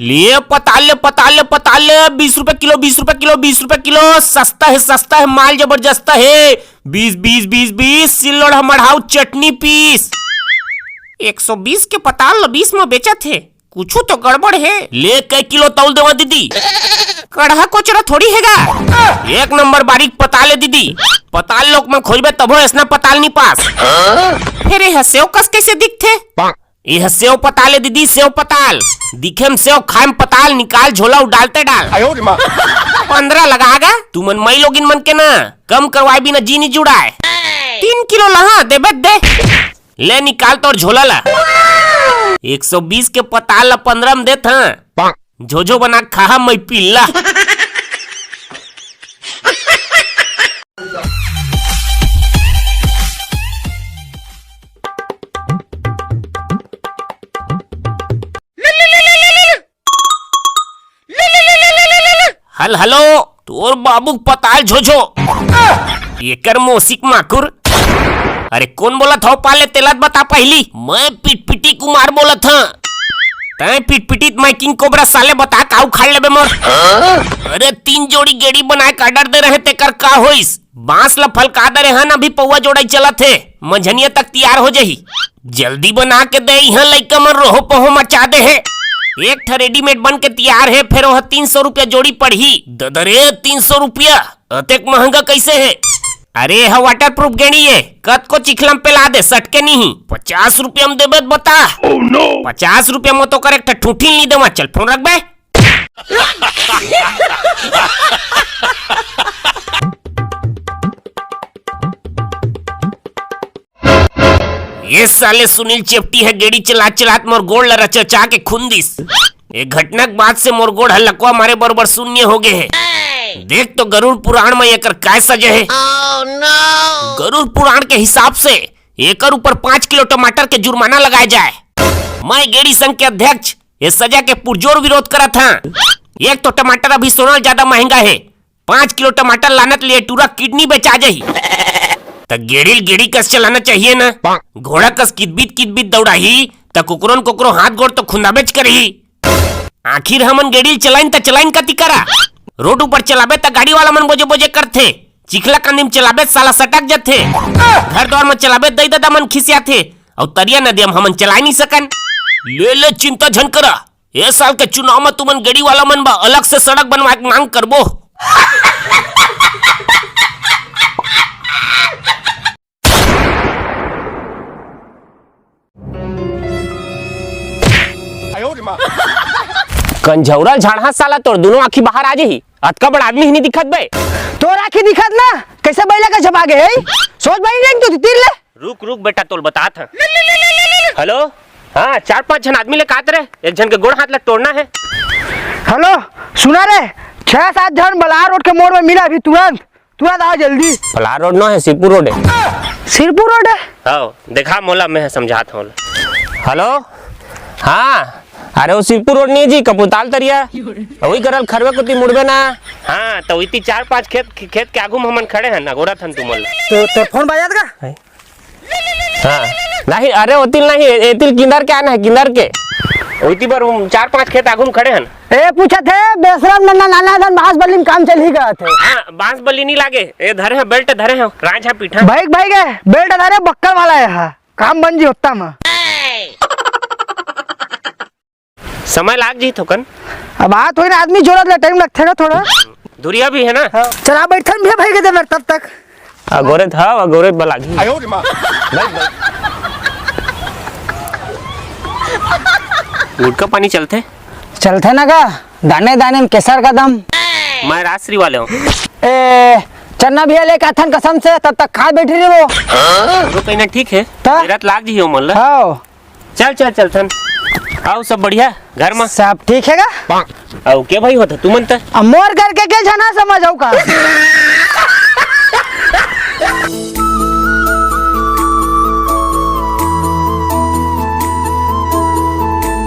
लिए पताल ले 20 रुपए किलो 20 रुपए किलो 20 रुपए किलो। सस्ता है माल जबरदस्त है। 20 सिल्लोड़ मढ़ाऊ चटनी पीस। 120 के पताल 20 में बेचा थे, कुछ तो गड़बड़ है। ले कई किलो तौल देवा दीदी। कढ़ा कोचरा थोड़ी हैगा, एक नंबर बारीक पताल है दीदी। पताल लोग में खोजबे तबो ऐसा पताल नहीं पास। फिर ये सेव कस कैसे दिखते? यह सेव पताल है दीदी, सेव पताल दिखे में सेव, खाए में पताल। निकाल झोला डालते डाल। 15 लगागा तू मन मई लोगिन मन के ना कम करवाए बिना जी नहीं जुड़ाए। 3 किलो लहा देबे दे। ले निकाल तोर झोला ला। 120 के पताल ला 15 में देत हाँ। झोझो बना खा मई पिल्ला। हेलो तोर बाबू पताल झोझो एकर मोसिक माकुर। अरे कौन बोला था पाले तेलत बता पहली। मैं पिटपिटी कुमार बोला था। तय पिटपिटी मैं किंग कोबरा साले बता का उखाड़ लेबे मोर। अरे 3 जोड़ी गेड़ी बनाए का ऑर्डर दे रहे तेकर का होइस। बांस ला फलका दे रहे ना, भी पौवा जोड़ाई चला थे। मंझनिया तक तैयार हो जाही, जल्दी बना के दे। यहाँ लइका मन रोहो पहो मचा दे है। एक ठा रेडीमेड बन के तैयार है, फिर वह 300 रुपया जोड़ी पड़ी। ददरे 300 रुपया अतेक महंगा कैसे है? अरे यह वाटर प्रूफ गेड़ी है, कद को चिखलम पे ला दे, सटके नहीं। 50 रुपया में देबे बता। 50 रुपया में तो कर एक ठूठी नहीं देवा। चल फोन रख बे। ये साले सुनील चेपटी है, गेड़ी चला चलात मोर गोड़ ला रचा के खुंदिस। ये घटना के बाद से मोर गोड़ हल्लकवा मारे बरोबर शून्य हो गए है। देख तो गरुड़ पुराण में एकर काय सजे है। गरुड़ पुराण के हिसाब से एकर ऊपर 5 किलो टमाटर के जुर्माना लगाया जाए। मैं गेड़ी संघ के अध्यक्ष ये सजा के पुरजोर विरोध करा था। एक तो टमाटर अभी सोना ज्यादा महंगा है। 5 किलो टमाटर लानत लिए टूरा किडनी बेचा जाही। त गेड़ी कस चलाना चाहिए ना। घोड़ा कस किदबित दौड़ाही त कुकरों हाथ गोड़ तो खुंदाबेच करही। आखिर हमन गेड़ी चलाइन त चलाइन कति करा। रोड ऊपर चलाबे त गाड़ी वाला मन बोझे करथे। चिखला कंदी में चलाबे साला सटक जाथे। घर द्वार में चलाबे दई दादा मन खिसिया थे। और तरिया नदी में हमन चला नहीं सकन। ले चिंता झन करा। ए साल के चुनाव में तुमन गेड़ी वाला मन बा अलग से सड़क बनवा के मांग करबो। कंझौरा झाड़ा साला तोर दोनों आँखी बाहर आ जाही। अतका बड़ा आदमी ही नहीं दिखत बे। तोर आँखी दिखत ना, कैसे बैला का छपा गए है? सोच भाई नहीं तो तीर ले। रुक बेटा तोल बता था। हेलो हाँ 4-5 जन आदमी ले कात रहे, एक जन के गोड़ हाथ लग तोड़ना है। हेलो सुना रे, 6-7 जन बलार रोड के मोड़ में मिला अभी तुरंत आ जल्दी। बलार रोड ना है, सिरपुर रोड है। सिरपुर रोड है? हाँ देखा मोला मैं समझाता हूँ। हेलो हाँ अरे वो सिरपुर रोड नहीं जी, कपूताल तरिया वही करल खरवे को ती मुड़बे ना। हाँ तो वही 4-5 खेत के आगू में हमन खड़े हैं ना, गोड़ा थन तुमल। तो फोन बाजात का? हाँ नहीं अरे ओतिल नहीं, एतिल किंदर के आना है, किंदर के वही पर 4-5 खेत आगू में खड़े हैं। ए पूछा थे बेसरम नाना धन बांस बल्ली में काम चल ही गए थे। हाँ बांस बल्ली नहीं लागे, ए धरे हैं बेल्ट धरे हैं, राज है पीठा भाई गए बेल्ट धरे बक्कल वाला है। काम बन जी होता में समय लाग जी थोकन। अब बात हुई ना, आदमी जोरत ले टाइम लगते ना थोड़ा। दूरिया भी है ना। चला बैठन भी भाई के देना तब तक। अगोरे था अगोरे बलागी। गुटका पानी चलते ना का दाने दाने में केसर का दम। मैं राजश्री वाले हूँ। चन्ना भी ले कथन कसम से तब तक खा बैठी रही वो कहना ठीक है। रात लाग जी हो मन चल थन। आओ सब बढ़िया घर में सब ठीक है का? आओ के भाई होता तुमन त मोर करके के जना समझ आओ का।